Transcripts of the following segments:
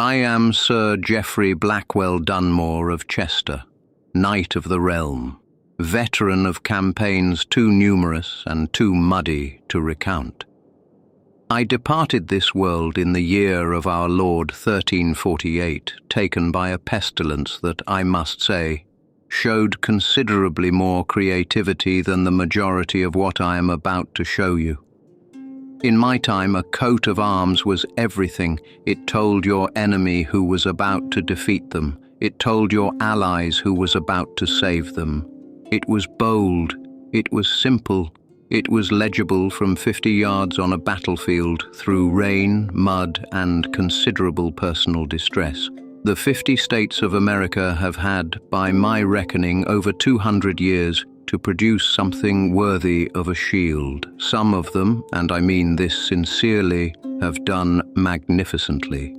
I am Sir Geoffrey Blackwell-Dunmore of Chester, Knight of the Realm, veteran of campaigns too numerous and too muddy to recount. I departed this world in the year of our Lord 1348, taken by a pestilence that, I must say, showed considerably more creativity than the majority of what I am about to show you. In my time, a coat of arms was everything. It told your enemy who was about to defeat them. It told your allies who was about to save them. It was bold. It was simple. It was legible from 50 yards on a battlefield through rain, mud, and considerable personal distress. The 50 states of America have had, by my reckoning, over 200 years to produce something worthy of a shield. Some of them, and I mean this sincerely, have done magnificently.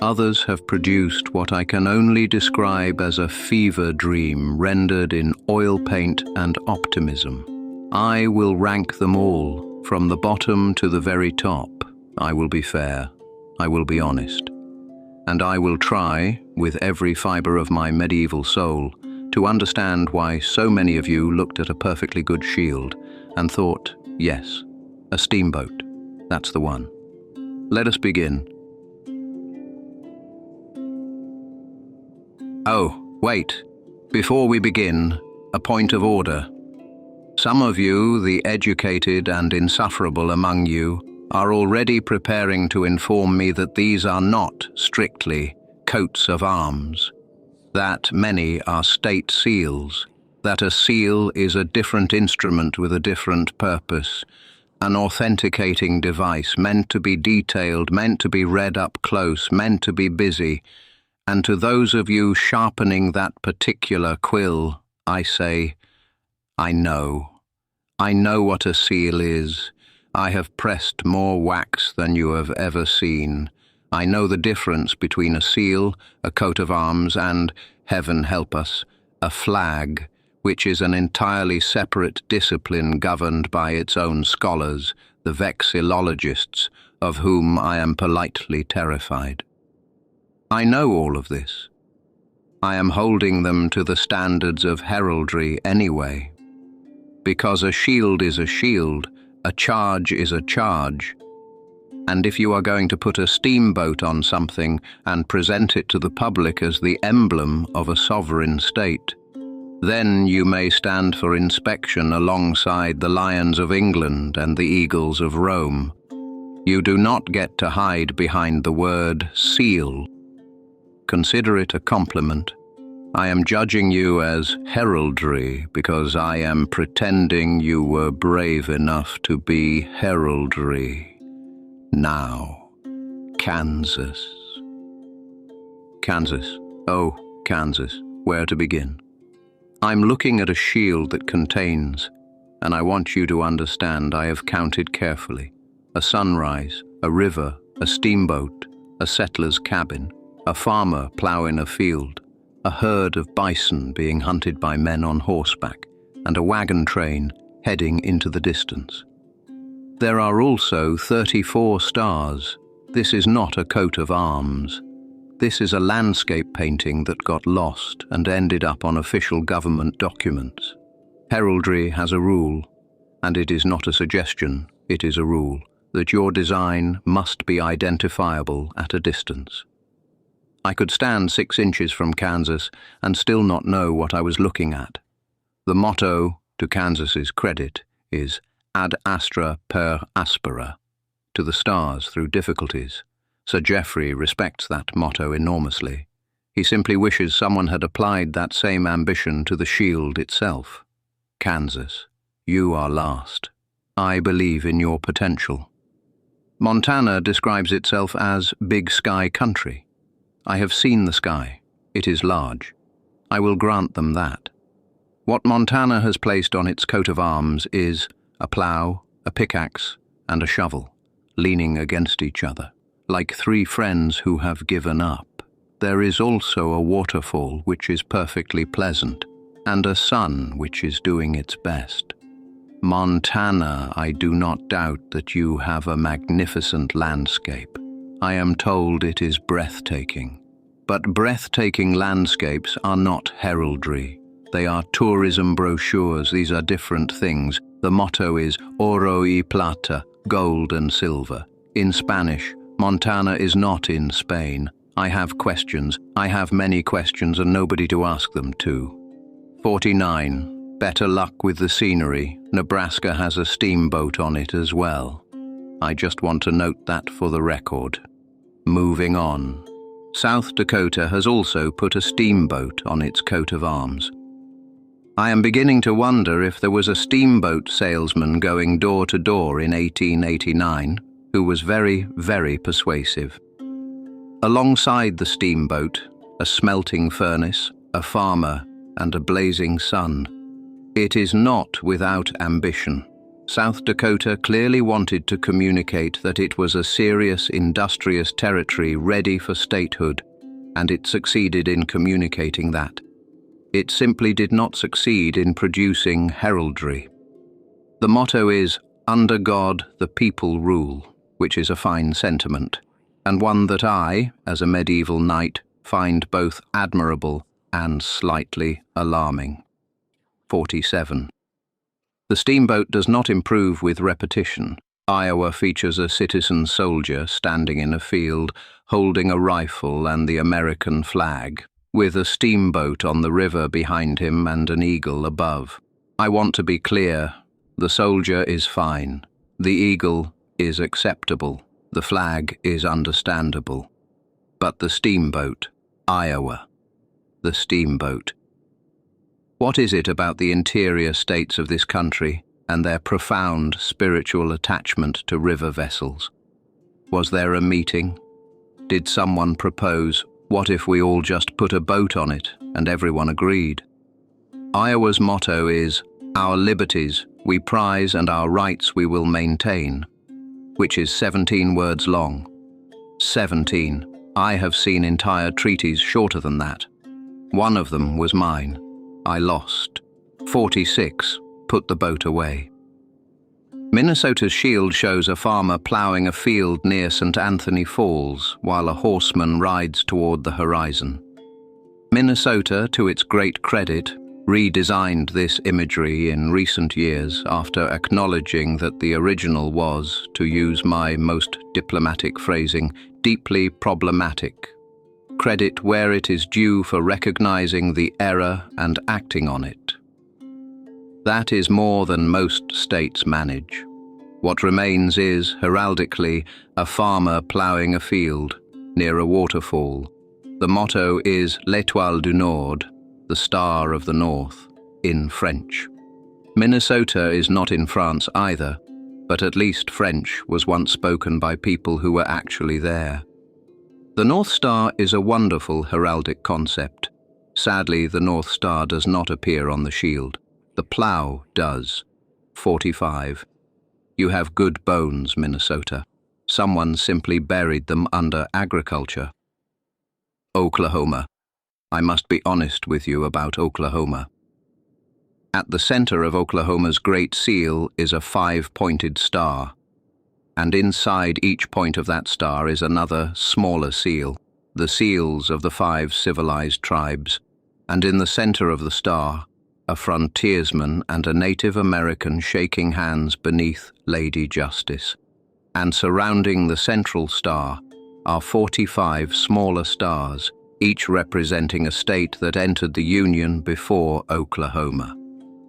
Others have produced what I can only describe as a fever dream rendered in oil paint and optimism. I will rank them all, from the bottom to the very top. I will be fair. I will be honest. And I will try, with every fiber of my medieval soul, to understand why so many of you looked at a perfectly good shield and thought, yes, a steamboat, that's the one. Let us begin. Oh, wait. Before we begin, a point of order. Some of you, the educated and insufferable among you, are already preparing to inform me that these are not strictly coats of arms, that many are state seals, that a seal is a different instrument with a different purpose, an authenticating device meant to be detailed, meant to be read up close, meant to be busy. And to those of you sharpening that particular quill, I say, I know what a seal is. I have pressed more wax than you have ever seen. I know the difference between a seal, a coat of arms, and, heaven help us, a flag, which is an entirely separate discipline governed by its own scholars, the vexillologists, of whom I am politely terrified. I know all of this. I am holding them to the standards of heraldry anyway. Because a shield is a shield, a charge is a charge. And if you are going to put a steamboat on something and present it to the public as the emblem of a sovereign state, then you may stand for inspection alongside the lions of England and the eagles of Rome. You do not get to hide behind the word seal. Consider it a compliment. I am judging you as heraldry because I am pretending you were brave enough to be heraldry. Now, Kansas. Kansas. Oh, Kansas. Where to begin? I'm looking at a shield that contains, and I want you to understand I have counted carefully, a sunrise, a river, a steamboat, a settler's cabin, a farmer ploughing a field, a herd of bison being hunted by men on horseback, and a wagon train heading into the distance. There are also 34 stars. This is not a coat of arms. This is a landscape painting that got lost and ended up on official government documents. Heraldry has a rule, and it is not a suggestion, it is a rule, that your design must be identifiable at a distance. I could stand 6 inches from Kansas and still not know what I was looking at. The motto, to Kansas's credit, is ad astra per aspera, to the stars through difficulties. Sir Geoffrey respects that motto enormously. He simply wishes someone had applied that same ambition to the shield itself. Kansas, you are last. I believe in your potential. Montana describes itself as big sky country. I have seen the sky. It is large. I will grant them that. What Montana has placed on its coat of arms is a plough, a pickaxe, and a shovel, leaning against each other, like 3 friends who have given up. There is also a waterfall which is perfectly pleasant, and a sun which is doing its best. Montana, I do not doubt that you have a magnificent landscape. I am told it is breathtaking. But breathtaking landscapes are not heraldry. They are tourism brochures. These are different things. The motto is Oro y Plata, gold and silver. In Spanish, Montana is not in Spain. I have questions. I have many questions and nobody to ask them to. 49. Better luck with the scenery. Nebraska has a steamboat on it as well. I just want to note that for the record. Moving on. South Dakota has also put a steamboat on its coat of arms. I am beginning to wonder if there was a steamboat salesman going door to door in 1889 who was very, very persuasive. Alongside the steamboat, a smelting furnace, a farmer, and a blazing sun. It is not without ambition. South Dakota clearly wanted to communicate that it was a serious, industrious territory ready for statehood, and it succeeded in communicating that. It simply did not succeed in producing heraldry. The motto is, "Under God, the people rule," which is a fine sentiment, and one that I, as a medieval knight, find both admirable and slightly alarming. 47. The steamboat does not improve with repetition. Iowa features a citizen soldier standing in a field, holding a rifle and the American flag, with a steamboat on the river behind him and an eagle above. I want to be clear, the soldier is fine, the eagle is acceptable, the flag is understandable. But the steamboat, Iowa, the steamboat. What is it about the interior states of this country and their profound spiritual attachment to river vessels? Was there a meeting? Did someone propose, what if we all just put a boat on it, and everyone agreed? Iowa's motto is, "Our liberties we prize and our rights we will maintain," which is 17 words long. 17. I have seen entire treaties shorter than that. One of them was mine. I lost. 46. Put the boat away. Minnesota's shield shows a farmer plowing a field near St. Anthony Falls while a horseman rides toward the horizon. Minnesota, to its great credit, redesigned this imagery in recent years after acknowledging that the original was, to use my most diplomatic phrasing, deeply problematic. Credit where it is due for recognizing the error and acting on it. That is more than most states manage. What remains is, heraldically, a farmer ploughing a field near a waterfall. The motto is L'Étoile du Nord, the Star of the North, in French. Minnesota is not in France either, but at least French was once spoken by people who were actually there. The North Star is a wonderful heraldic concept. Sadly, the North Star does not appear on the shield. The plough does. 45. You have good bones, Minnesota. Someone simply buried them under agriculture. Oklahoma. I must be honest with you about Oklahoma. At the center of Oklahoma's Great Seal is a 5-pointed star, and inside each point of that star is another, smaller seal, the seals of the 5 civilized tribes, and in the center of the star, a frontiersman and a Native American shaking hands beneath Lady Justice. And surrounding the central star are 45 smaller stars, each representing a state that entered the Union before Oklahoma.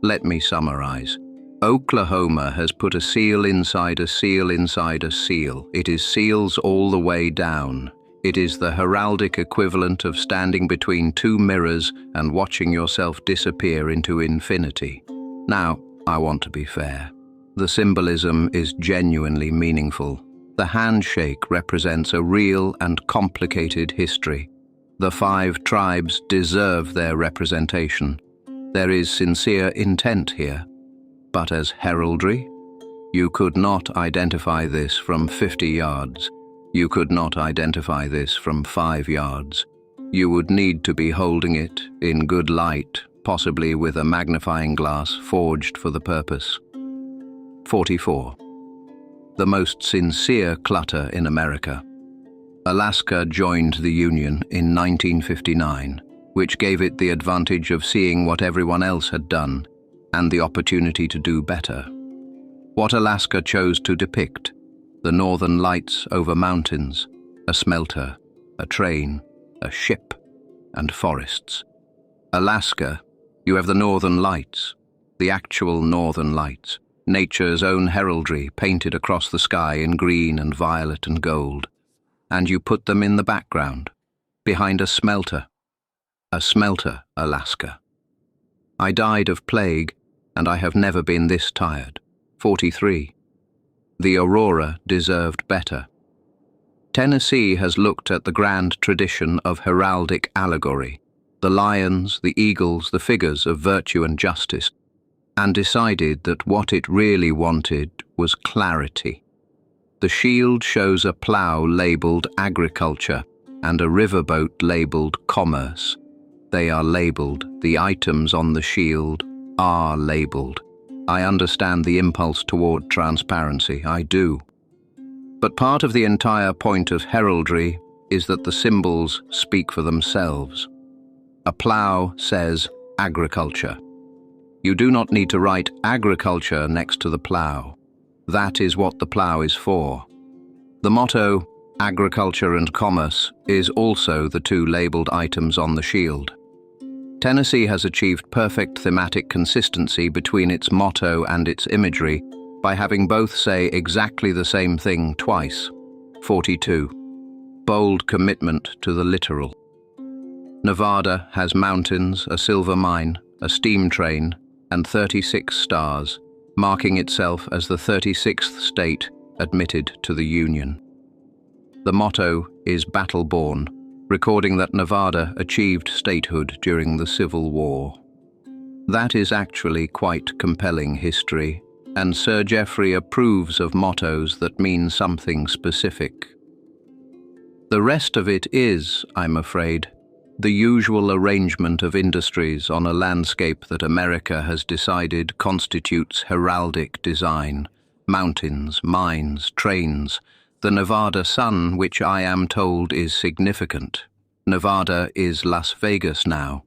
Let me summarize. Oklahoma has put a seal inside a seal inside a seal. It is seals all the way down. It is the heraldic equivalent of standing between 2 mirrors and watching yourself disappear into infinity. Now, I want to be fair. The symbolism is genuinely meaningful. The handshake represents a real and complicated history. The 5 tribes deserve their representation. There is sincere intent here. But as heraldry, you could not identify this from 50 yards. You could not identify this from 5 yards. You would need to be holding it in good light, possibly with a magnifying glass forged for the purpose. 44. The most sincere clutter in America. Alaska joined the Union in 1959, which gave it the advantage of seeing what everyone else had done and the opportunity to do better. What Alaska chose to depict: the northern lights over mountains, a smelter, a train, a ship, and forests. Alaska, you have the northern lights, the actual northern lights, nature's own heraldry painted across the sky in green and violet and gold, and you put them in the background, behind a smelter. A smelter, Alaska. I died of plague, and I have never been this tired. 43. The aurora deserved better. Tennessee has looked at the grand tradition of heraldic allegory, the lions, the eagles, the figures of virtue and justice, and decided that what it really wanted was clarity. The shield shows a plough labelled agriculture and a riverboat labelled commerce. They are labelled, the items on the shield are labelled. I understand the impulse toward transparency, I do. But part of the entire point of heraldry is that the symbols speak for themselves. A plough says agriculture. You do not need to write agriculture next to the plough. That is what the plough is for. The motto, agriculture and commerce, is also the two labelled items on the shield. Tennessee has achieved perfect thematic consistency between its motto and its imagery by having both say exactly the same thing twice. 42. Bold commitment to the literal. Nevada has mountains, a silver mine, a steam train, and 36 stars, marking itself as the 36th state admitted to the Union. The motto is battle-born, recording that Nevada achieved statehood during the Civil War. That is actually quite compelling history, and Sir Geoffrey approves of mottos that mean something specific. The rest of it is, I'm afraid, the usual arrangement of industries on a landscape that America has decided constitutes heraldic design: mountains, mines, trains, the Nevada sun, which I am told is significant. Nevada is Las Vegas now.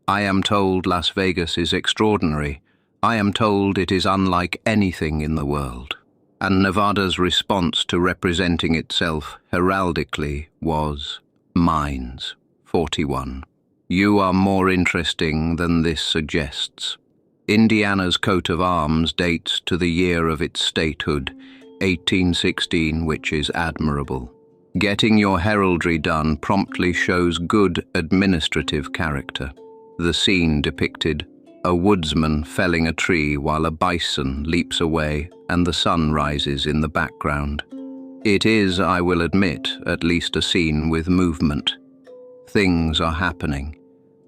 I am told Las Vegas is extraordinary. I am told it is unlike anything in the world. And Nevada's response to representing itself heraldically was mines. 41. You are more interesting than this suggests. Indiana's coat of arms dates to the year of its statehood, 1816, which is admirable. Getting your heraldry done promptly shows good administrative character. The scene depicted: a woodsman felling a tree while a bison leaps away and the sun rises in the background. It is, I will admit, at least a scene with movement. Things are happening.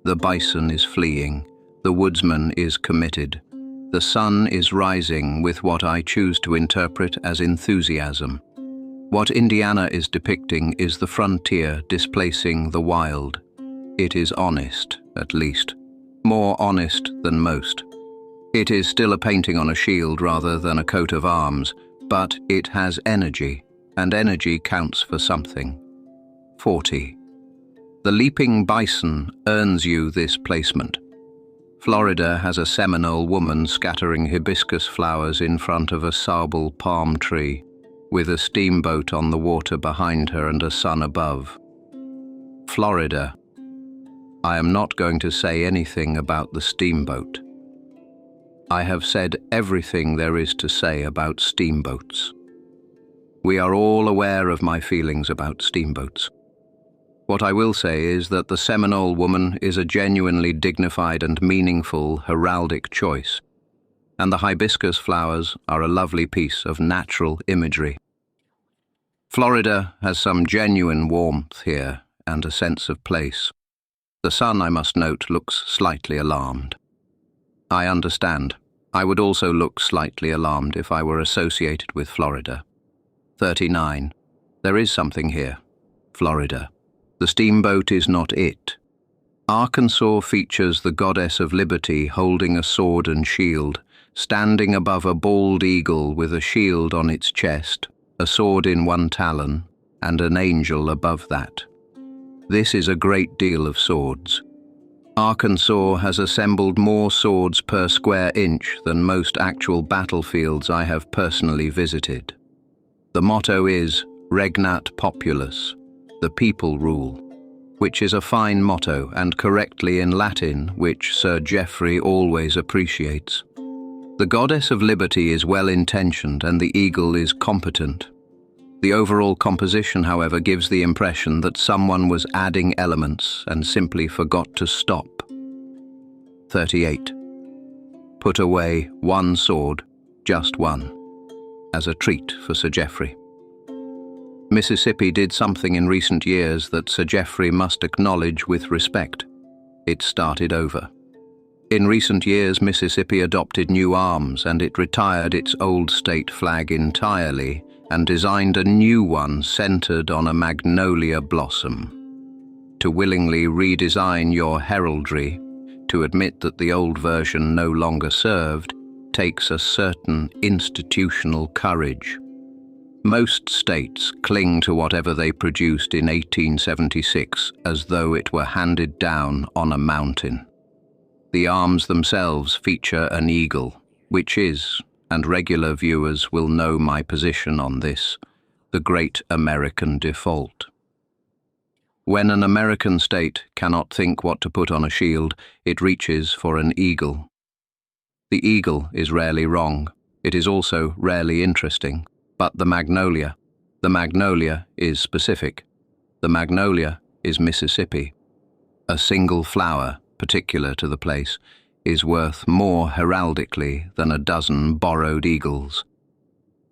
The bison is fleeing. The woodsman is committed. The sun is rising with what I choose to interpret as enthusiasm. What Indiana is depicting is the frontier displacing the wild. It is honest, at least. More honest than most. It is still a painting on a shield rather than a coat of arms, but it has energy, and energy counts for something. 40. The leaping bison earns you this placement. Florida has a Seminole woman scattering hibiscus flowers in front of a sable palm tree, with a steamboat on the water behind her and a sun above. Florida. I am not going to say anything about the steamboat. I have said everything there is to say about steamboats. We are all aware of my feelings about steamboats. What I will say is that the Seminole woman is a genuinely dignified and meaningful heraldic choice, and the hibiscus flowers are a lovely piece of natural imagery. Florida has some genuine warmth here and a sense of place. The sun, I must note, looks slightly alarmed. I understand. I would also look slightly alarmed if I were associated with Florida. 39. There is something here. Florida. The steamboat is not it. Arkansas features the goddess of liberty holding a sword and shield, standing above a bald eagle with a shield on its chest, a sword in one talon, and an angel above that. This is a great deal of swords. Arkansas has assembled more swords per square inch than most actual battlefields I have personally visited. The motto is Regnat Populus, the people rule, which is a fine motto and correctly in Latin, which Sir Geoffrey always appreciates. The goddess of liberty is well-intentioned and the eagle is competent. The overall composition, however, gives the impression that someone was adding elements and simply forgot to stop. 38. Put away one sword, just one, as a treat for Sir Geoffrey. Mississippi did something in recent years that Sir Geoffrey must acknowledge with respect. It started over. In recent years, Mississippi adopted new arms and it retired its old state flag entirely and designed a new one centered on a magnolia blossom. To willingly redesign your heraldry, to admit that the old version no longer served, takes a certain institutional courage. Most states cling to whatever they produced in 1876 as though it were handed down on a mountain. The arms themselves feature an eagle, which is, and regular viewers will know my position on this, the great American default. When an American state cannot think what to put on a shield, it reaches for an eagle. The eagle is rarely wrong. It is also rarely interesting. But the magnolia is specific. The magnolia is Mississippi. A single flower, particular to the place, is worth more heraldically than a dozen borrowed eagles.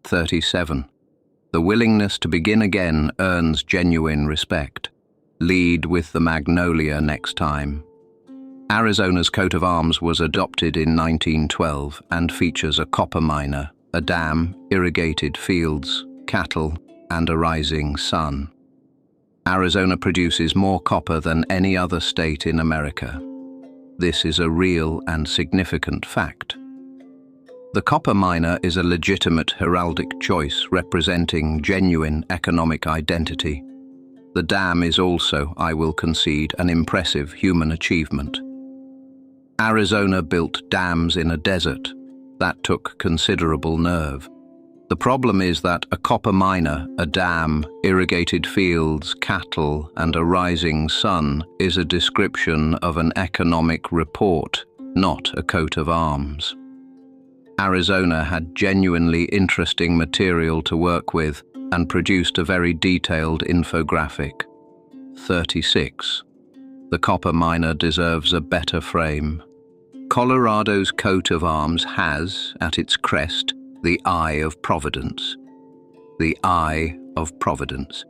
37. The willingness to begin again earns genuine respect. Lead with the magnolia next time. Arizona's coat of arms was adopted in 1912 and features a copper miner, a dam, irrigated fields, cattle, and a rising sun. Arizona produces more copper than any other state in America. This is a real and significant fact. The copper miner is a legitimate heraldic choice representing genuine economic identity. The dam is also, I will concede, an impressive human achievement. Arizona built dams in a desert. That took considerable nerve. The problem is that a copper miner, a dam, irrigated fields, cattle, and a rising sun is a description of an economic report, not a coat of arms. Arizona had genuinely interesting material to work with and produced a very detailed infographic. 36. The copper miner deserves a better frame. Colorado's coat of arms has, at its crest, the Eye of Providence. The Eye of Providence,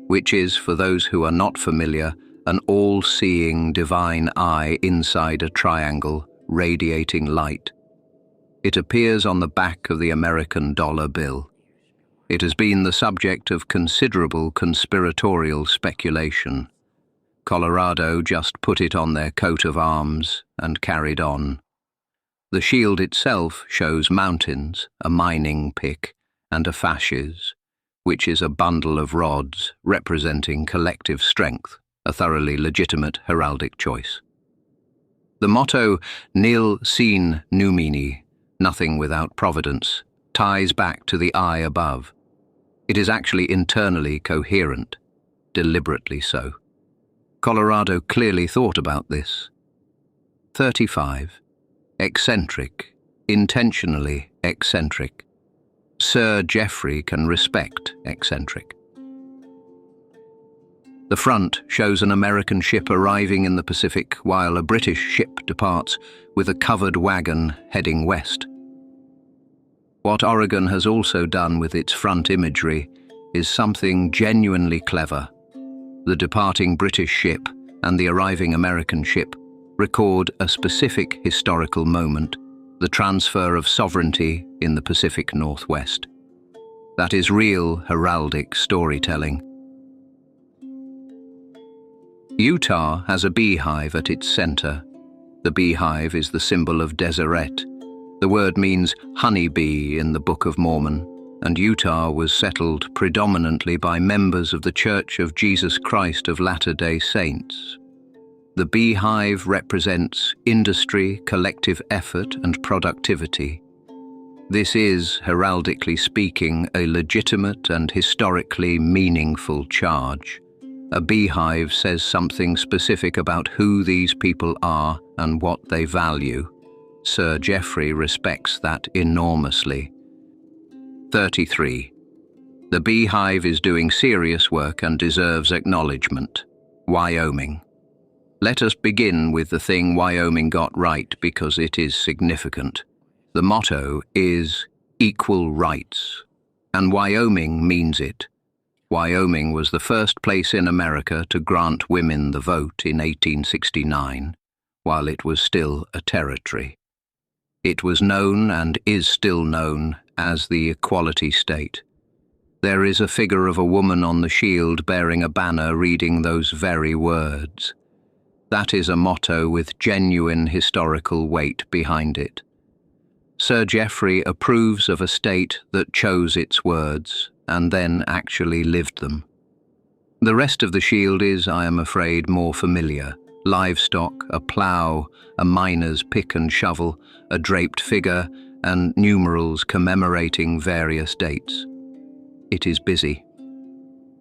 which is, for those who are not familiar, an all-seeing divine eye inside a triangle, radiating light. It appears on the back of the American dollar bill. It has been the subject of considerable conspiratorial speculation. Colorado just put it on their coat of arms and carried on. The shield itself shows mountains, a mining pick, and a fasces, which is a bundle of rods representing collective strength, a thoroughly legitimate heraldic choice. The motto, Nil sine numini, nothing without providence, ties back to the eye above. It is actually internally coherent, deliberately so. Colorado clearly thought about this. 35. Eccentric, intentionally eccentric. Sir Geoffrey can respect eccentric. The front shows an American ship arriving in the Pacific while a British ship departs with a covered wagon heading west. What Oregon has also done with its front imagery is something genuinely clever. The departing British ship and the arriving American ship record a specific historical moment, the transfer of sovereignty in the Pacific Northwest. That is real heraldic storytelling. Utah has a beehive at its center. The beehive is the symbol of Deseret. The word means honeybee in the Book of Mormon. and Utah was settled predominantly by members of the Church of Jesus Christ of Latter-day Saints. The beehive represents industry, collective effort, and productivity. This is, heraldically speaking, a legitimate and historically meaningful charge. A beehive says something specific about who these people are and what they value. Sir Geoffrey respects that enormously. 33. The beehive is doing serious work and deserves acknowledgement. Wyoming. Let us begin with the thing Wyoming got right because it is significant. The motto is equal rights, and Wyoming means it. Wyoming was the first place in America to grant women the vote in 1869, while it was still a territory. It was known and is still known as the Equality State. There is a figure of a woman on the shield bearing a banner reading those very words. That is a motto with genuine historical weight behind it. Sir Geoffrey approves of a state that chose its words and then actually lived them. The rest of the shield is, I am afraid, more familiar. Livestock, a plough, a miner's pick and shovel, a draped figure, and numerals commemorating various dates. It is busy.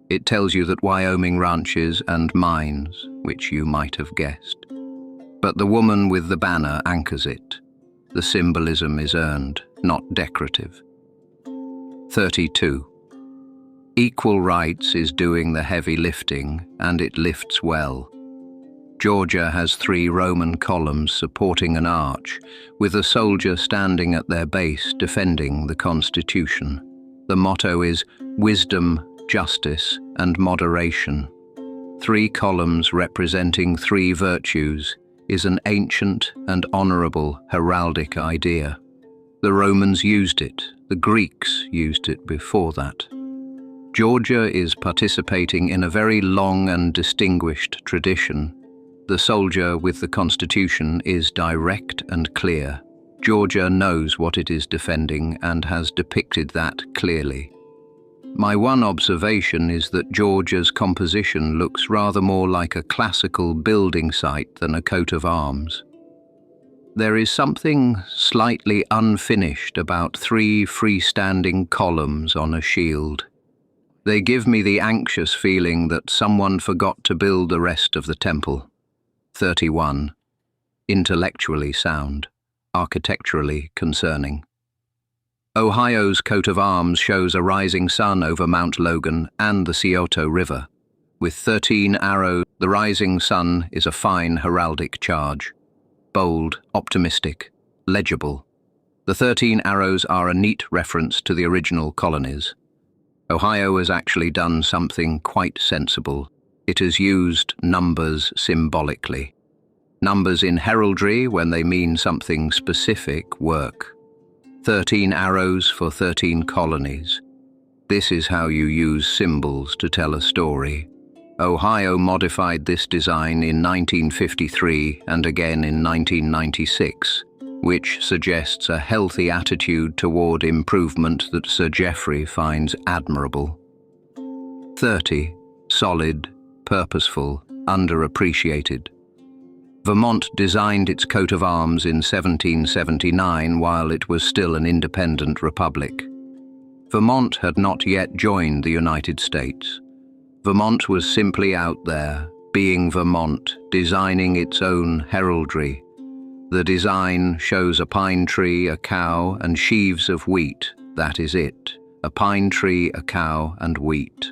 It tells you that Wyoming ranches and mines, which you might have guessed. But the woman with the banner anchors it. The symbolism is earned, not decorative. 32. Equal rights is doing the heavy lifting, and it lifts well. Georgia has 3 Roman columns supporting an arch, with a soldier standing at their base defending the Constitution. The motto is wisdom, justice, and moderation. 3 columns representing 3 virtues is an ancient and honorable heraldic idea. The Romans used it, the Greeks used it before that. Georgia is participating in a very long and distinguished tradition. The soldier with the Constitution is direct and clear. Georgia knows what it is defending and has depicted that clearly. My one observation is that Georgia's composition looks rather more like a classical building site than a coat of arms. There is something slightly unfinished about 3 freestanding columns on a shield. They give me the anxious feeling that someone forgot to build the rest of the temple. 31. Intellectually sound, architecturally concerning. Ohio's coat of arms shows a rising sun over Mount Logan and the Scioto River. With 13 arrows, the rising sun is a fine heraldic charge. Bold, optimistic, legible. The 13 arrows are a neat reference to the original colonies. Ohio has actually done something quite sensible. It has used numbers symbolically. Numbers in heraldry, when they mean something specific, work. 13 arrows for 13 colonies. This is how you use symbols to tell a story. Ohio modified this design in 1953 and again in 1996, which suggests a healthy attitude toward improvement that Sir Geoffrey finds admirable. 30. Solid, purposeful, underappreciated. Vermont designed its coat of arms in 1779 while it was still an independent republic. Vermont had not yet joined the United States. Vermont was simply out there, being Vermont, designing its own heraldry. The design shows a pine tree, a cow, and sheaves of wheat. That is it. A pine tree, a cow, and wheat.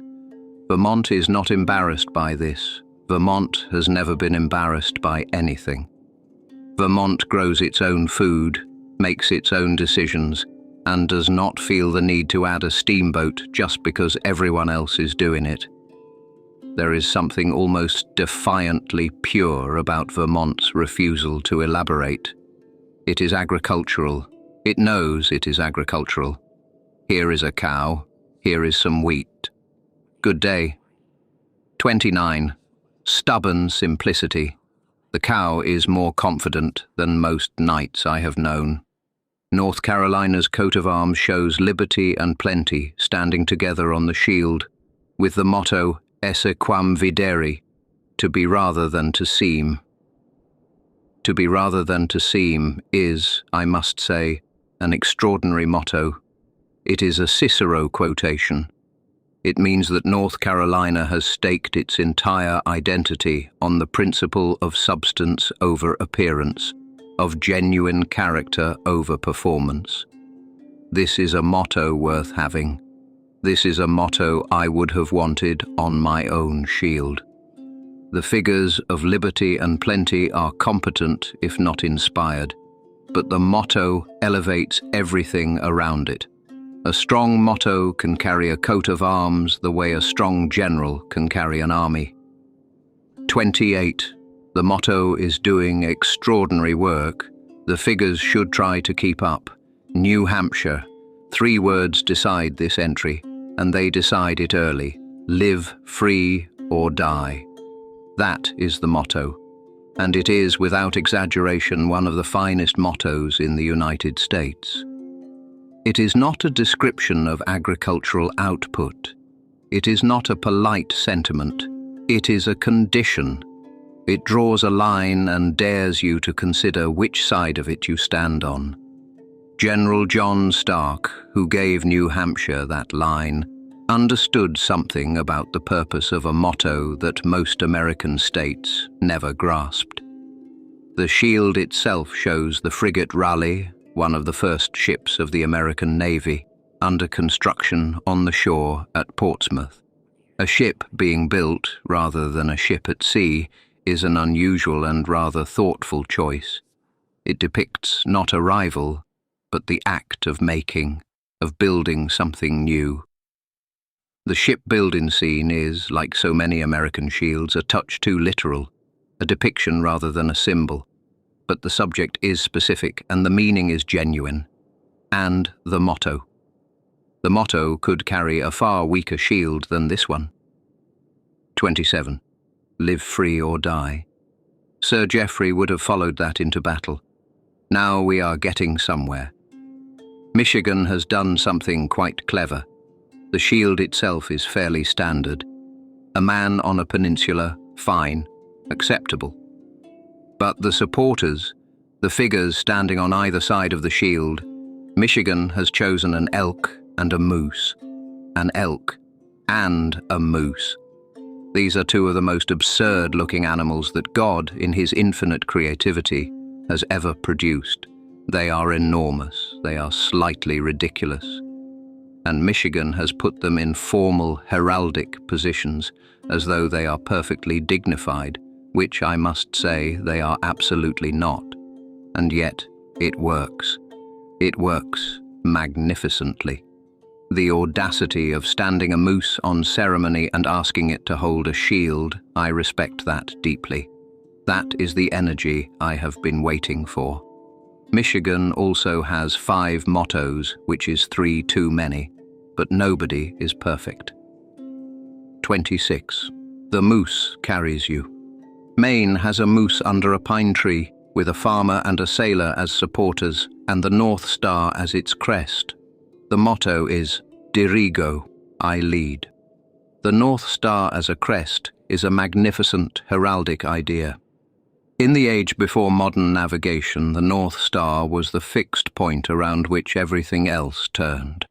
Vermont is not embarrassed by this. Vermont has never been embarrassed by anything. Vermont grows its own food, makes its own decisions, and does not feel the need to add a steamboat just because everyone else is doing it. There is something almost defiantly pure about Vermont's refusal to elaborate. It is agricultural. It knows it is agricultural. Here is a cow. Here is some wheat. Good day. 29. Stubborn simplicity. The cow is more confident than most knights I have known. North Carolina's coat of arms shows liberty and plenty standing together on the shield, with the motto Esse quam videri, to be rather than to seem. To be rather than to seem is, I must say, an extraordinary motto. It is a Cicero quotation. It means that North Carolina has staked its entire identity on the principle of substance over appearance, of genuine character over performance. This is a motto worth having. This is a motto I would have wanted on my own shield. The figures of liberty and plenty are competent, if not inspired, but the motto elevates everything around it. A strong motto can carry a coat of arms the way a strong general can carry an army. 28. The motto is doing extraordinary work. The figures should try to keep up. New Hampshire. 3 words decide this entry, and they decide it early. Live free or die. That is the motto, and it is, without exaggeration, one of the finest mottos in the United States. It is not a description of agricultural output. It is not a polite sentiment. It is a condition. It draws a line and dares you to consider which side of it you stand on. General John Stark, who gave New Hampshire that line, understood something about the purpose of a motto that most American states never grasped. The shield itself shows the frigate Raleigh, one of the first ships of the American Navy, under construction on the shore at Portsmouth. A ship being built rather than a ship at sea is an unusual and rather thoughtful choice. It depicts not a rival, but the act of making, of building something new. The shipbuilding scene is, like so many American shields, a touch too literal, a depiction rather than a symbol. But the subject is specific and the meaning is genuine. And the motto. The motto could carry a far weaker shield than this one. 27. Live free or die. Sir Geoffrey would have followed that into battle. Now we are getting somewhere. Michigan has done something quite clever. The shield itself is fairly standard. A man on a peninsula, fine, acceptable. But the supporters, the figures standing on either side of the shield, Michigan has chosen an elk and a moose. An elk and a moose. These are 2 of the most absurd-looking animals that God, in his infinite creativity, has ever produced. They are enormous. They are slightly ridiculous. And Michigan has put them in formal heraldic positions, as though they are perfectly dignified, which I must say they are absolutely not. And yet, it works. It works magnificently. The audacity of standing a moose on ceremony and asking it to hold a shield, I respect that deeply. That is the energy I have been waiting for. Michigan also has 5 mottos, which is 3 too many, but nobody is perfect. 26. The moose carries you. Maine has a moose under a pine tree, with a farmer and a sailor as supporters, and the North Star as its crest. The motto is, Dirigo, I lead. The North Star as a crest is a magnificent heraldic idea. In the age before modern navigation, the North Star was the fixed point around which everything else turned.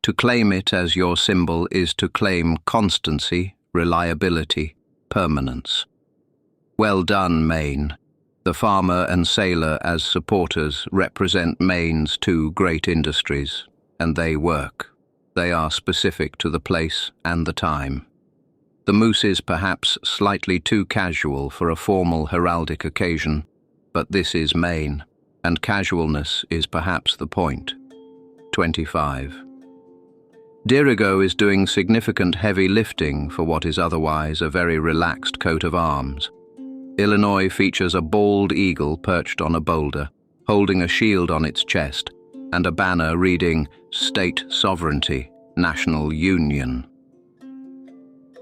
To claim it as your symbol is to claim constancy, reliability, permanence. Well done, Maine. The farmer and sailor as supporters represent Maine's 2 great industries, and they work. They are specific to the place and the time. The moose is perhaps slightly too casual for a formal heraldic occasion, but this is Maine, and casualness is perhaps the point. 25. Dirigo is doing significant heavy lifting for what is otherwise a very relaxed coat of arms. Illinois features a bald eagle perched on a boulder, holding a shield on its chest, and a banner reading, State Sovereignty, National Union.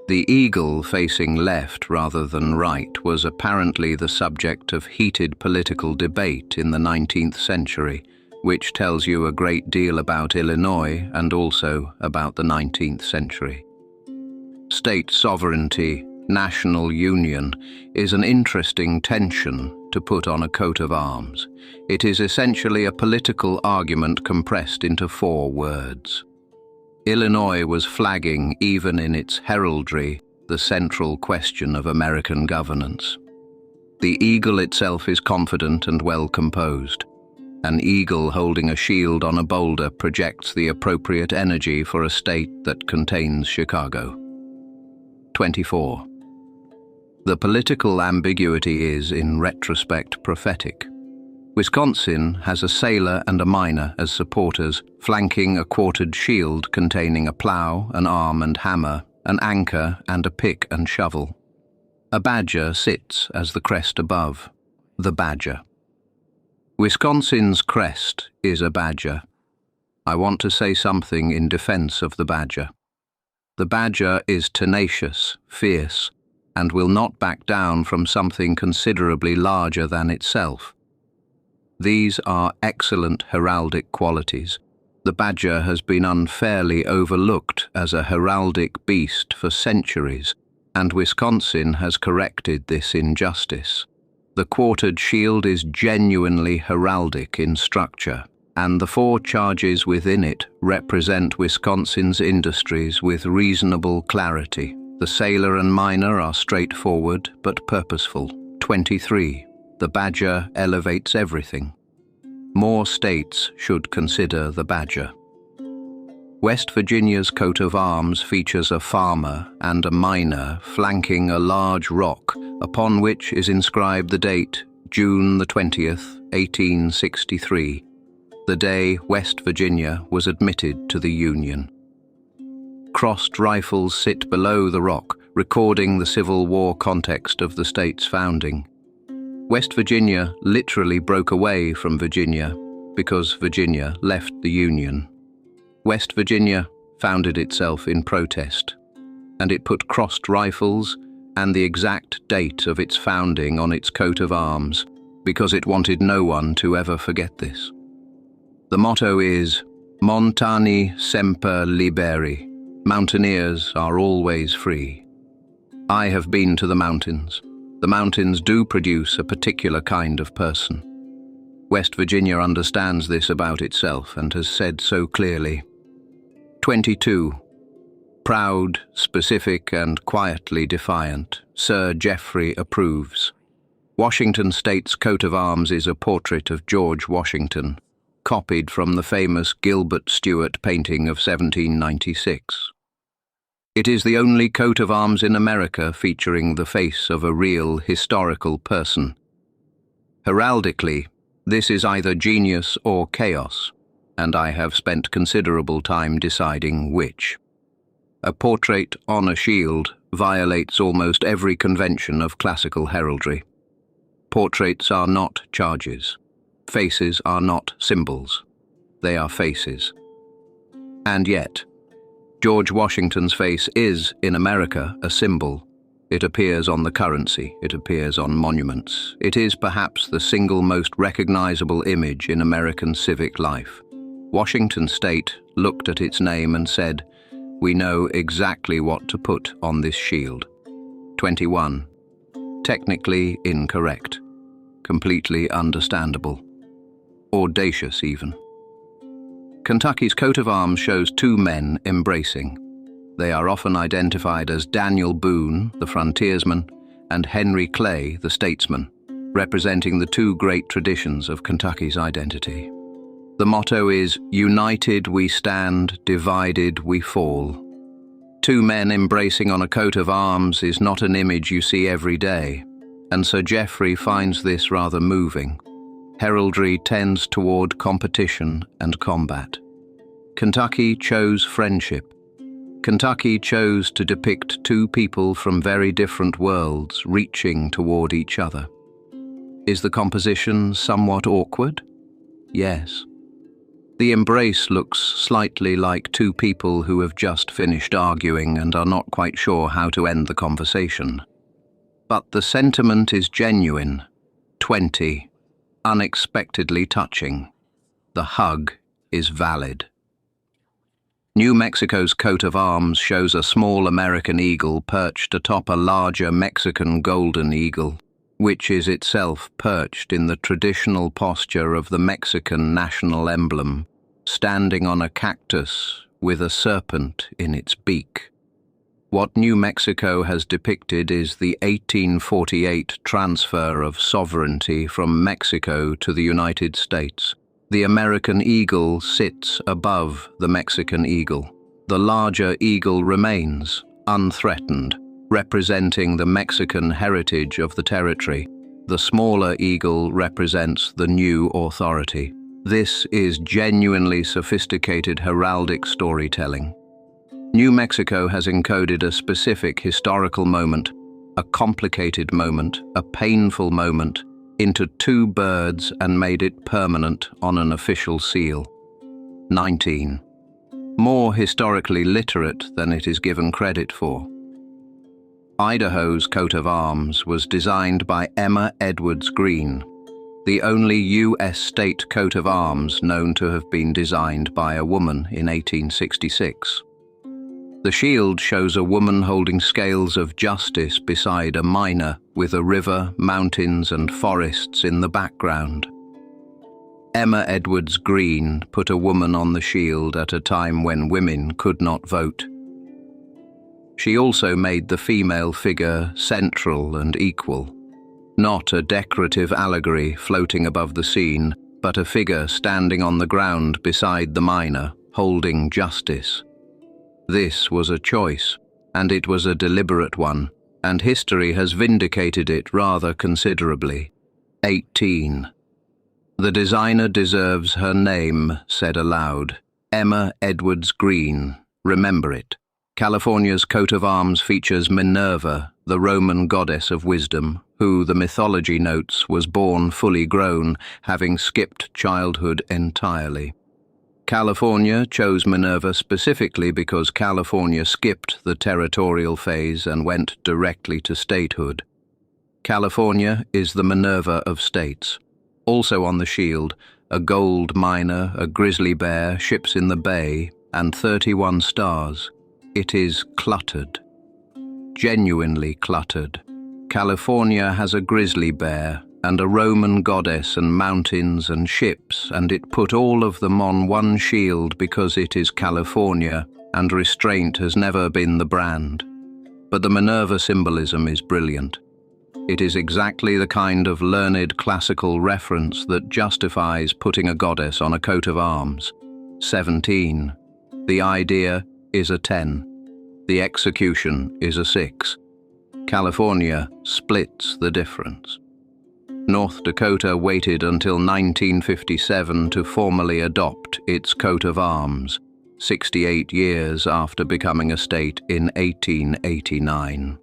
The eagle facing left rather than right was apparently the subject of heated political debate in the 19th century, which tells you a great deal about Illinois and also about the 19th century. State sovereignty, national union, is an interesting tension to put on a coat of arms. It is essentially a political argument compressed into 4 words. Illinois was flagging, even in its heraldry, the central question of American governance. The eagle itself is confident and well composed. An eagle holding a shield on a boulder projects the appropriate energy for a state that contains Chicago. 24. The political ambiguity is, in retrospect, prophetic. Wisconsin has a sailor and a miner as supporters, flanking a quartered shield containing a plow, an arm and hammer, an anchor, and a pick and shovel. A badger sits as the crest above, the badger. Wisconsin's crest is a badger. I want to say something in defense of the badger. The badger is tenacious, fierce, and will not back down from something considerably larger than itself. These are excellent heraldic qualities. The badger has been unfairly overlooked as a heraldic beast for centuries, and Wisconsin has corrected this injustice. The quartered shield is genuinely heraldic in structure, and the 4 charges within it represent Wisconsin's industries with reasonable clarity. The sailor and miner are straightforward but purposeful. 23. The badger elevates everything. More states should consider the badger. West Virginia's coat of arms features a farmer and a miner flanking a large rock upon which is inscribed the date June the 20th, 1863, the day West Virginia was admitted to the Union. Crossed rifles sit below the rock, recording the Civil War context of the state's founding. West Virginia literally broke away from Virginia because Virginia left the Union. West Virginia founded itself in protest, and it put crossed rifles and the exact date of its founding on its coat of arms because it wanted no one to ever forget this. The motto is Montani semper liberi. Mountaineers are always free. I have been to the mountains. The mountains do produce a particular kind of person. West Virginia understands this about itself and has said so clearly. 22. Proud, specific, and quietly defiant, Sir Geoffrey approves. Washington State's coat of arms is a portrait of George Washington, copied from the famous Gilbert Stuart painting of 1796. It is the only coat of arms in America featuring the face of a real historical person. Heraldically, this is either genius or chaos, and I have spent considerable time deciding which. A portrait on a shield violates almost every convention of classical heraldry. Portraits are not charges. Faces are not symbols. They are faces. And yet, George Washington's face is, in America, a symbol. It appears on the currency. It appears on monuments. It is perhaps the single most recognizable image in American civic life. Washington State looked at its name and said, "We know exactly what to put on this shield." 21. Technically incorrect. Completely understandable. Audacious, even. Kentucky's coat of arms shows 2 men embracing. They are often identified as Daniel Boone, the frontiersman, and Henry Clay, the statesman, representing the 2 great traditions of Kentucky's identity. The motto is, "United we stand, divided we fall." 2 men embracing on a coat of arms is not an image you see every day, and Sir Geoffrey finds this rather moving. Heraldry tends toward competition and combat. Kentucky chose friendship. Kentucky chose to depict 2 people from very different worlds reaching toward each other. Is the composition somewhat awkward? Yes. The embrace looks slightly like 2 people who have just finished arguing and are not quite sure how to end the conversation. But the sentiment is genuine. 20. Unexpectedly touching. The hug is valid. New Mexico's coat of arms shows a small American eagle perched atop a larger Mexican golden eagle, which is itself perched in the traditional posture of the Mexican national emblem, standing on a cactus with a serpent in its beak. What New Mexico has depicted is the 1848 transfer of sovereignty from Mexico to the United States. The American eagle sits above the Mexican eagle. The larger eagle remains unthreatened, representing the Mexican heritage of the territory. The smaller eagle represents the new authority. This is genuinely sophisticated heraldic storytelling. New Mexico has encoded a specific historical moment, a complicated moment, a painful moment, into two birds and made it permanent on an official seal. 19. More historically literate than it is given credit for. Idaho's coat of arms was designed by Emma Edwards Green, the only U.S. state coat of arms known to have been designed by a woman in 1866. The shield shows a woman holding scales of justice beside a miner with a river, mountains, and forests in the background. Emma Edwards Green put a woman on the shield at a time when women could not vote. She also made the female figure central and equal, not a decorative allegory floating above the scene, but a figure standing on the ground beside the miner, holding justice. This was a choice, and it was a deliberate one, and history has vindicated it rather considerably. 18. The designer deserves her name said aloud. Emma Edwards Green. Remember it. California's coat of arms features Minerva, the Roman goddess of wisdom, who, the mythology notes, was born fully grown, having skipped childhood entirely. California chose Minerva specifically because California skipped the territorial phase and went directly to statehood. California is the Minerva of states. Also on the shield, a gold miner, a grizzly bear, ships in the bay, and 31 stars. It is cluttered. Genuinely cluttered. California has a grizzly bear, and a Roman goddess and mountains and ships, and it put all of them on one shield because it is California, and restraint has never been the brand. But the Minerva symbolism is brilliant. It is exactly the kind of learned classical reference that justifies putting a goddess on a coat of arms. 17. The idea is a 10. The execution is a 6. California splits the difference. North Dakota waited until 1957 to formally adopt its coat of arms, 68 years after becoming a state in 1889.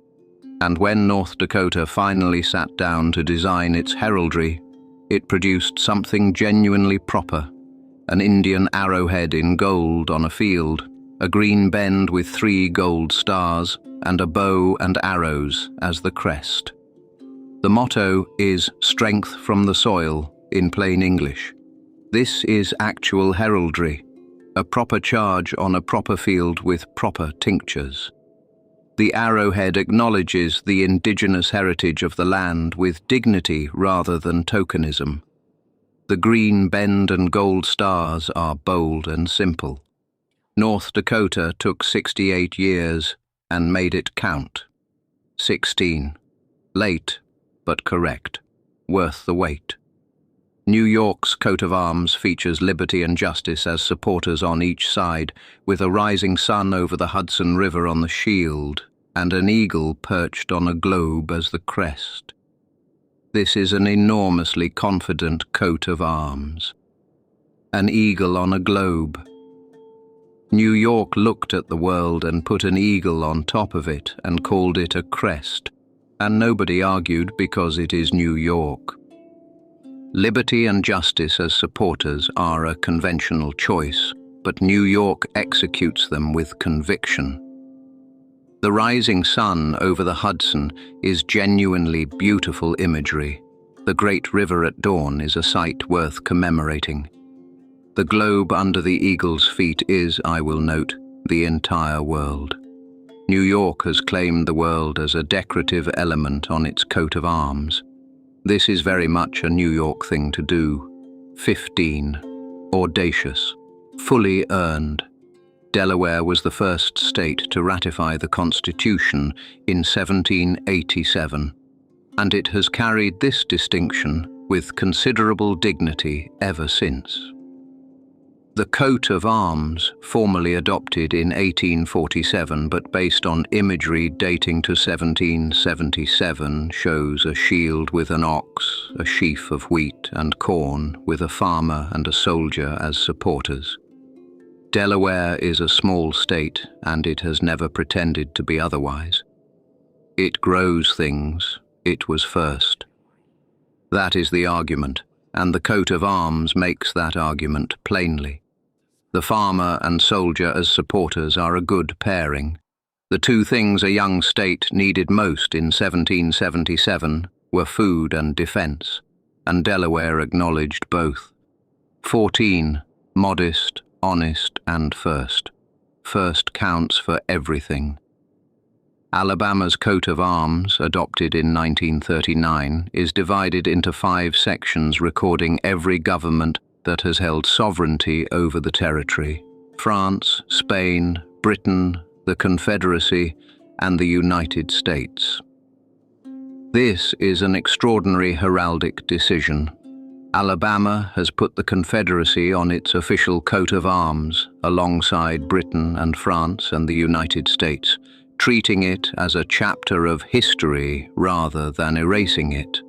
And when North Dakota finally sat down to design its heraldry, it produced something genuinely proper, an Indian arrowhead in gold on a field, a green bend with 3 gold stars, and a bow and arrows as the crest. The motto is "Strength from the soil" in plain English. This is actual heraldry, a proper charge on a proper field with proper tinctures. The arrowhead acknowledges the indigenous heritage of the land with dignity rather than tokenism. The green bend and gold stars are bold and simple. North Dakota took 68 years and made it count. 16. Late, but correct. Worth the wait. New York's coat of arms features liberty and justice as supporters on each side, with a rising sun over the Hudson River on the shield, and an eagle perched on a globe as the crest. This is an enormously confident coat of arms. An eagle on a globe. New York looked at the world and put an eagle on top of it and called it a crest, and nobody argued because it is New York. Liberty and justice as supporters are a conventional choice, but New York executes them with conviction. The rising sun over the Hudson is genuinely beautiful imagery. The great river at dawn is a sight worth commemorating. The globe under the eagle's feet is, I will note, the entire world. New York has claimed the world as a decorative element on its coat of arms. This is very much a New York thing to do. 15. Audacious. Fully earned. Delaware was the first state to ratify the Constitution in 1787, and it has carried this distinction with considerable dignity ever since. The coat of arms, formally adopted in 1847 but based on imagery dating to 1777, shows a shield with an ox, a sheaf of wheat and corn, with a farmer and a soldier as supporters. Delaware is a small state, and it has never pretended to be otherwise. It grows things. It was first. That is the argument, and the coat of arms makes that argument plainly. The farmer and soldier as supporters are a good pairing. The two things a young state needed most in 1777 were food and defense, and Delaware acknowledged both. 14. Modest, honest, and first. First counts for everything. Alabama's coat of arms, adopted in 1939, is divided into 5 sections recording every government that has held sovereignty over the territory: France, Spain, Britain, the Confederacy, and the United States. This is an extraordinary heraldic decision. Alabama has put the Confederacy on its official coat of arms, alongside Britain and France and the United States, treating it as a chapter of history rather than erasing it.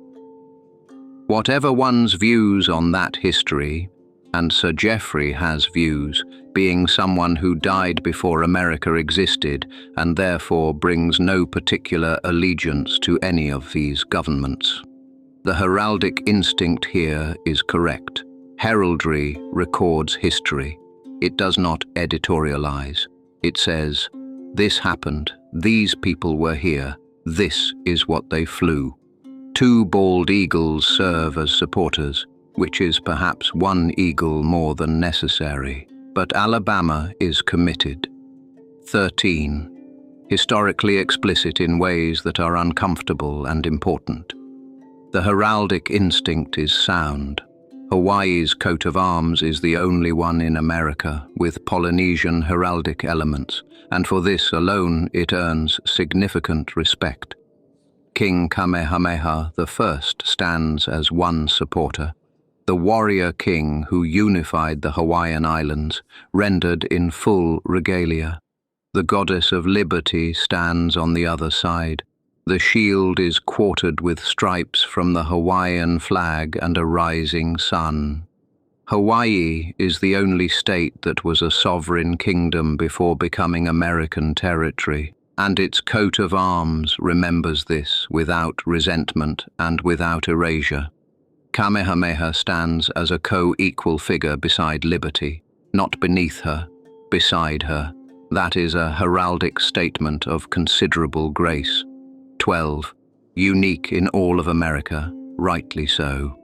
Whatever one's views on that history, and Sir Geoffrey has views, being someone who died before America existed and therefore brings no particular allegiance to any of these governments. The heraldic instinct here is correct. Heraldry records history. It does not editorialize. It says, this happened, these people were here, this is what they flew. 2 bald eagles serve as supporters, which is perhaps 1 eagle more than necessary, but Alabama is committed. 13. Historically explicit in ways that are uncomfortable and important. The heraldic instinct is sound. Hawaii's coat of arms is the only one in America with Polynesian heraldic elements, and for this alone it earns significant respect. King Kamehameha I stands as one supporter, the warrior king who unified the Hawaiian Islands, rendered in full regalia. The goddess of liberty stands on the other side. The shield is quartered with stripes from the Hawaiian flag and a rising sun. Hawaii is the only state that was a sovereign kingdom before becoming American territory, and its coat of arms remembers this without resentment and without erasure. Kamehameha stands as a co-equal figure beside liberty, not beneath her, beside her. That is a heraldic statement of considerable grace. 12. Unique in all of America, rightly so.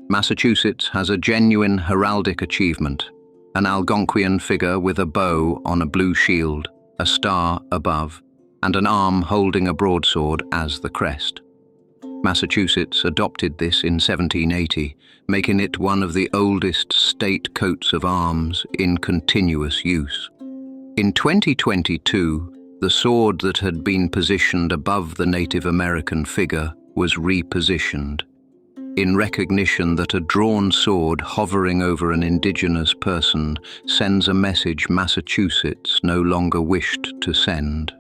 Massachusetts has a genuine heraldic achievement, an Algonquian figure with a bow on a blue shield, a star above, and an arm holding a broadsword as the crest. Massachusetts adopted this in 1780, making it one of the oldest state coats of arms in continuous use. In 2022, the sword that had been positioned above the Native American figure was repositioned, in recognition that a drawn sword hovering over an indigenous person sends a message Massachusetts no longer wished to send.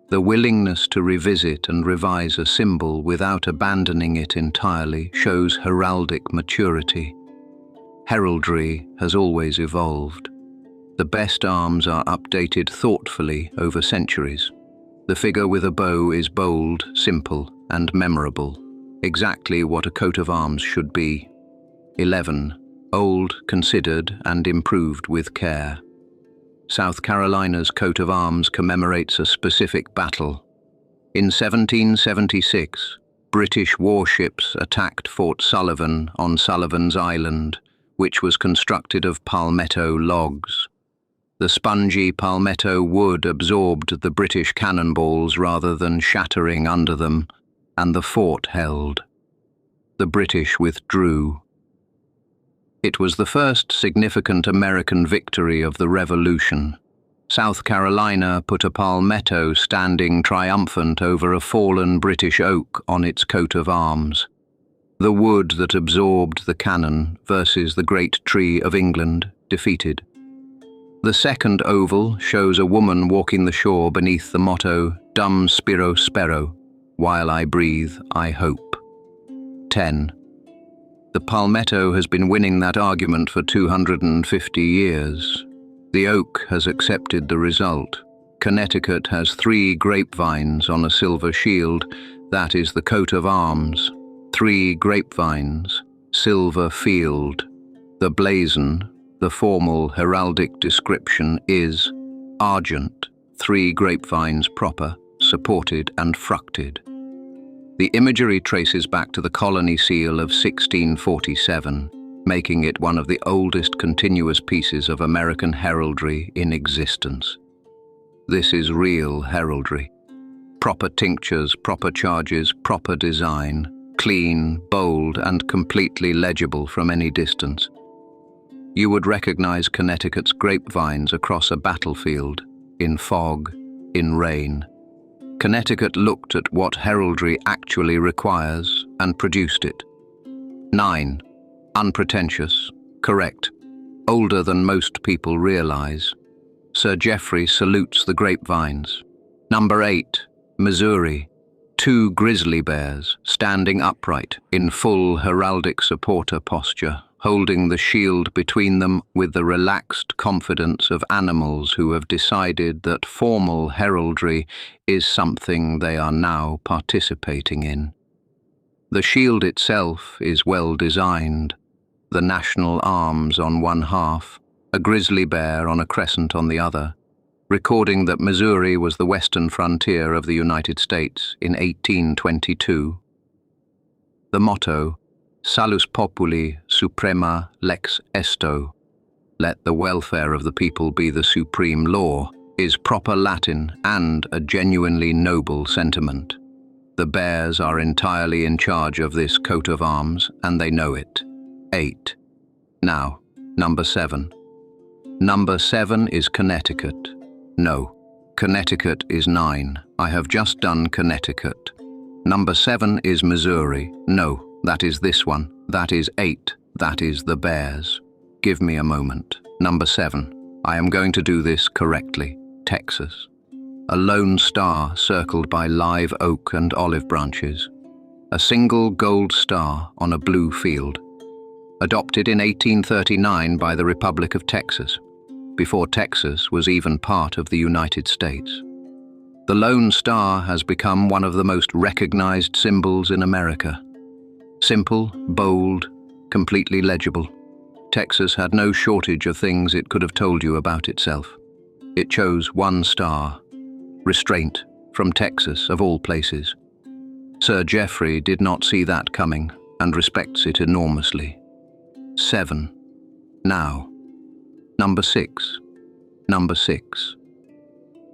The willingness to revisit and revise a symbol without abandoning it entirely shows heraldic maturity. Heraldry has always evolved. The best arms are updated thoughtfully over centuries. The figure with a bow is bold, simple, and memorable. Exactly what a coat of arms should be. 11. Old, considered, and improved with care. South Carolina's coat of arms commemorates a specific battle. In 1776, British warships attacked Fort Sullivan on Sullivan's Island, which was constructed of palmetto logs. The spongy palmetto wood absorbed the British cannonballs rather than shattering under them, and the fort held. The British withdrew. It was the first significant American victory of the Revolution. South Carolina put a palmetto standing triumphant over a fallen British oak on its coat of arms. The wood that absorbed the cannon versus the great tree of England defeated. The second oval shows a woman walking the shore beneath the motto, Dum Spiro Spero, while I breathe, I hope. 10. The palmetto has been winning that argument for 250 years. The oak has accepted the result. Connecticut has 3 grapevines on a silver shield. That is the coat of arms. 3 grapevines, silver field. The blazon, the formal heraldic description, is argent, 3 grapevines proper, supported and fructed. The imagery traces back to the colony seal of 1647, making it one of the oldest continuous pieces of American heraldry in existence. This is real heraldry. Proper tinctures, proper charges, proper design, clean, bold, and completely legible from any distance. You would recognize Connecticut's grapevines across a battlefield, in fog, in rain. Connecticut looked at what heraldry actually requires and produced it. 9. Unpretentious, correct, older than most people realize. Sir Geoffrey salutes the grapevines. Number 8, Missouri. 2 grizzly bears standing upright in full heraldic supporter posture, holding the shield between them with the relaxed confidence of animals who have decided that formal heraldry is something they are now participating in. The shield itself is well designed. The national arms on one half, a grizzly bear on a crescent on the other, recording that Missouri was the western frontier of the United States in 1822. The motto, Salus Populi Suprema Lex Esto, let the welfare of the people be the supreme law, is proper Latin and a genuinely noble sentiment. The bears are entirely in charge of this coat of arms, and they know it. 8. Now, number 7. Number 7 is Connecticut. No, Connecticut is 9. I have just done Connecticut. Number 7 is Missouri. No, that is this one. That is 8. That is the bears. Give me a moment. Number 7. I am going to do this correctly. Texas. A lone star circled by live oak and olive branches. A single gold star on a blue field. Adopted in 1839 by the Republic of Texas, before Texas was even part of the United States. The Lone Star has become one of the most recognized symbols in America. Simple, bold, completely legible. Texas had no shortage of things it could have told you about itself. It chose one star. Restraint, from Texas of all places. Sir Geoffrey did not see that coming and respects it enormously. 7. Now. Number 6. Number 6.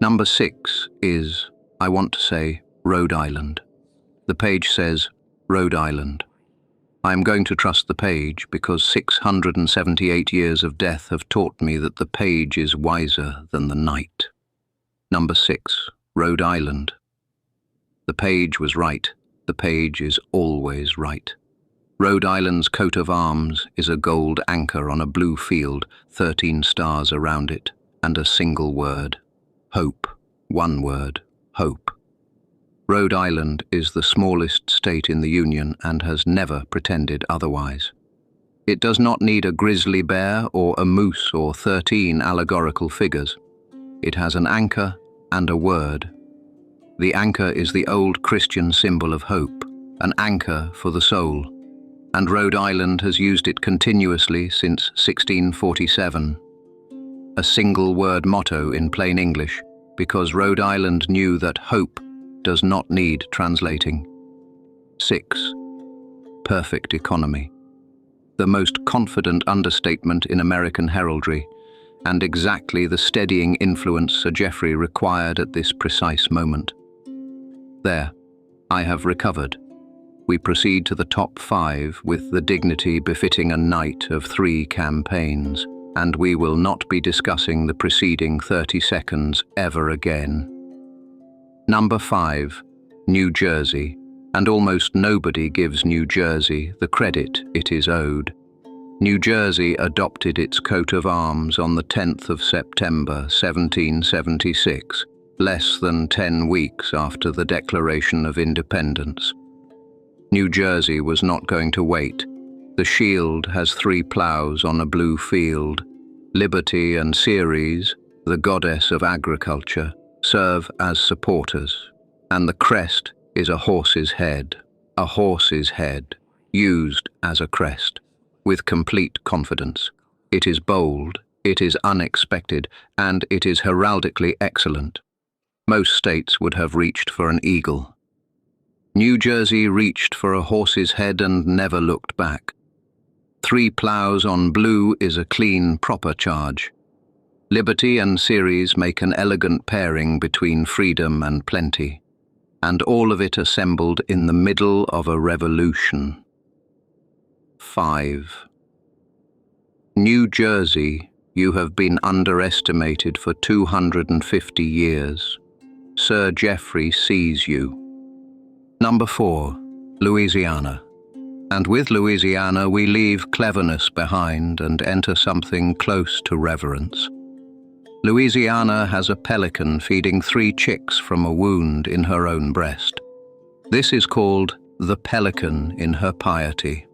Number 6 is, I want to say, Rhode Island. The page says, Rhode Island. I am going to trust the page because 678 years of death have taught me that the page is wiser than the night. Number 6, Rhode Island. The page was right. The page is always right. Rhode Island's coat of arms is a gold anchor on a blue field, 13 stars around it, and a single word. Hope. One word. Hope. Rhode Island is the smallest state in the Union and has never pretended otherwise. It does not need a grizzly bear or a moose or 13 allegorical figures. It has an anchor and a word. The anchor is the old Christian symbol of hope, an anchor for the soul, and Rhode Island has used it continuously since 1647. A single-word motto in plain English, because Rhode Island knew that hope does not need translating. 6. Perfect economy. the most confident understatement in American heraldry, and exactly the steadying influence Sir Geoffrey required at this precise moment. There, I have recovered. We proceed to the top 5 with the dignity befitting a knight of 3 campaigns, and we will not be discussing the preceding 30 seconds ever again. Number 5, New Jersey, and almost nobody gives New Jersey the credit it is owed. New Jersey adopted its coat of arms on the 10th of September 1776, less than 10 weeks after the Declaration of Independence. New Jersey was not going to wait. The shield has 3 ploughs on a blue field. Liberty and Ceres, the goddess of agriculture, serve as supporters, and the crest is a horse's head, used as a crest, with complete confidence. It is bold, it is unexpected, and it is heraldically excellent. Most states would have reached for an eagle. New Jersey reached for a horse's head and never looked back. 3 ploughs on blue is a clean, proper charge. Liberty and Ceres make an elegant pairing between freedom and plenty, and all of it assembled in the middle of a revolution. 5. New Jersey, you have been underestimated for 250 years. Sir Geoffrey sees you. Number 4, Louisiana. And with Louisiana we leave cleverness behind and enter something close to reverence. Louisiana has a pelican feeding 3 chicks from a wound in her own breast. This is called the pelican in her piety,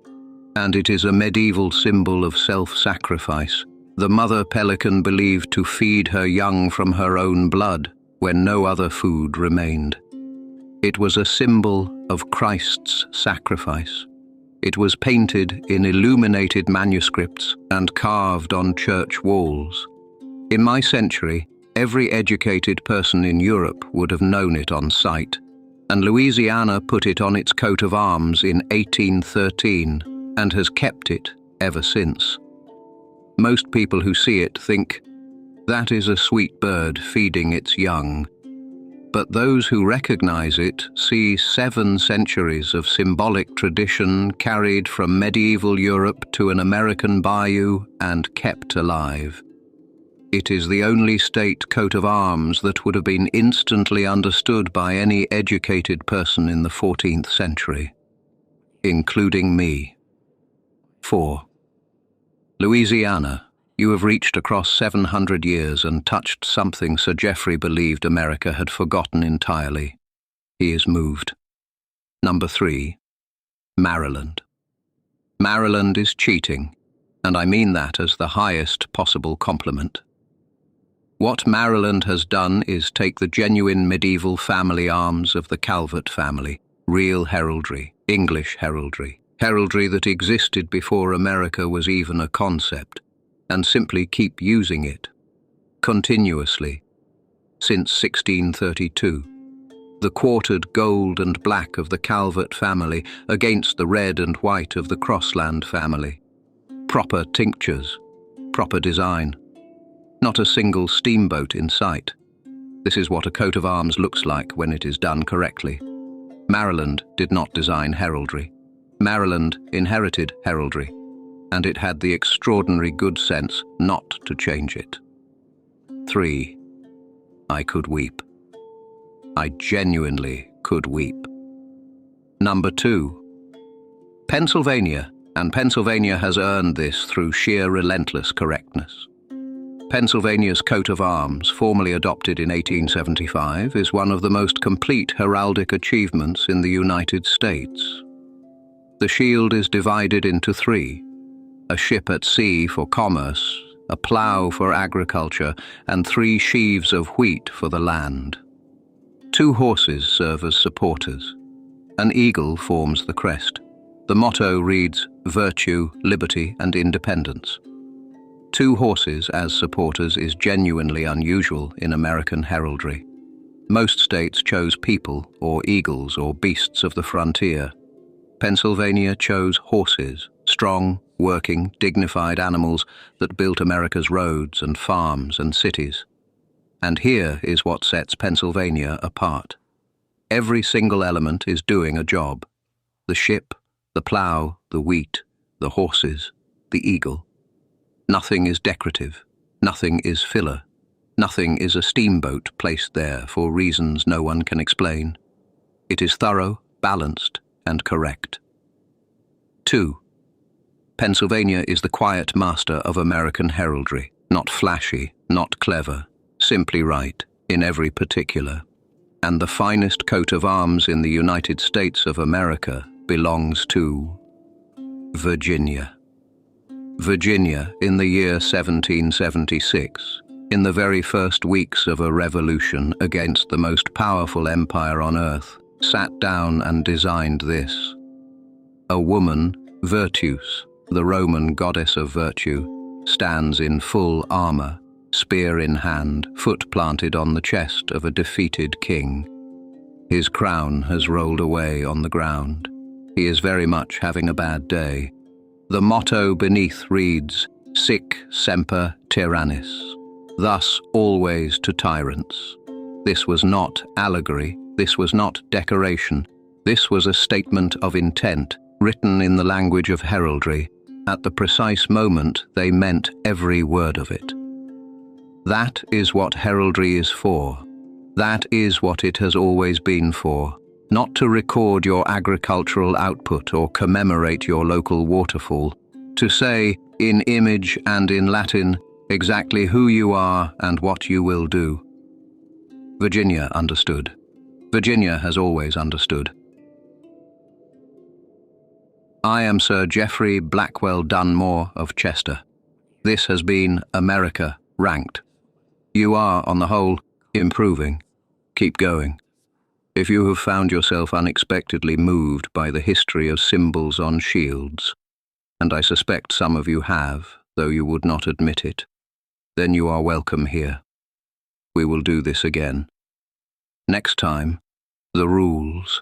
and it is a medieval symbol of self-sacrifice. The mother pelican believed to feed her young from her own blood when no other food remained. It was a symbol of Christ's sacrifice. It was painted in illuminated manuscripts and carved on church walls. In my century, every educated person in Europe would have known it on sight, and Louisiana put it on its coat of arms in 1813 and has kept it ever since. Most people who see it think, that is a sweet bird feeding its young. But those who recognize it see 7 centuries of symbolic tradition carried from medieval Europe to an American bayou and kept alive. It is the only state coat of arms that would have been instantly understood by any educated person in the 14th century, including me. 4. Louisiana, you have reached across 700 years and touched something Sir Geoffrey believed America had forgotten entirely. He is moved. Number 3, Maryland. Maryland is cheating, and I mean that as the highest possible compliment. What Maryland has done is take the genuine medieval family arms of the Calvert family, real heraldry, English heraldry, heraldry that existed before America was even a concept, and simply keep using it, continuously, since 1632. The quartered gold and black of the Calvert family against the red and white of the Crossland family. Proper tinctures, proper design. Not a single steamboat in sight. This is what a coat of arms looks like when it is done correctly. Maryland did not design heraldry. Maryland inherited heraldry, and it had the extraordinary good sense not to change it. 3. I could weep. I genuinely could weep. Number 2. Pennsylvania, and Pennsylvania has earned this through sheer relentless correctness. Pennsylvania's coat of arms, formally adopted in 1875, is one of the most complete heraldic achievements in the United States. The shield is divided into 3, a ship at sea for commerce, a plough for agriculture, and 3 sheaves of wheat for the land. 2 horses serve as supporters. An eagle forms the crest. The motto reads, virtue, liberty, and independence. 2 horses as supporters is genuinely unusual in American heraldry. Most states chose people or eagles or beasts of the frontier. Pennsylvania chose horses, strong, working, dignified animals that built America's roads and farms and cities. And here is what sets Pennsylvania apart. Every single element is doing a job. The ship, the plow, the wheat, the horses, the eagle. Nothing is decorative. Nothing is filler. Nothing is a steamboat placed there for reasons no one can explain. It is thorough, balanced, and correct. 2. Pennsylvania is the quiet master of American heraldry. Not flashy, not clever, simply right in every particular. And the finest coat of arms in the United States of America belongs to Virginia. Virginia, in the year 1776, in the very first weeks of a revolution against the most powerful empire on earth, sat down and designed this. A woman, Virtus, the Roman goddess of virtue, stands in full armor, spear in hand, foot planted on the chest of a defeated king. His crown has rolled away on the ground. He is very much having a bad day. The motto beneath reads, Sic semper tyrannis, thus always to tyrants. This was not allegory, this was not decoration, this was a statement of intent, written in the language of heraldry. At the precise moment, they meant every word of it. That is what heraldry is for. That is what it has always been for. Not to record your agricultural output or commemorate your local waterfall. To say, in image and in Latin, exactly who you are and what you will do. Virginia understood. Virginia has always understood. I am Sir Geoffrey Blackwell-Dunmore of Chester. This has been America Ranked. You are, on the whole, improving. Keep going. If you have found yourself unexpectedly moved by the history of symbols on shields, and I suspect some of you have, though you would not admit it, then you are welcome here. We will do this again. Next time, the rules.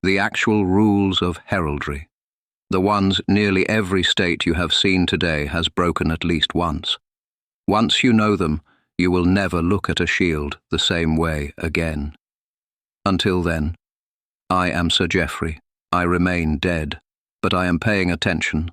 The actual rules of heraldry. The ones nearly every state you have seen today has broken at least once. Once you know them, you will never look at a shield the same way again. Until then, I am Sir Geoffrey. I remain dead, but I am paying attention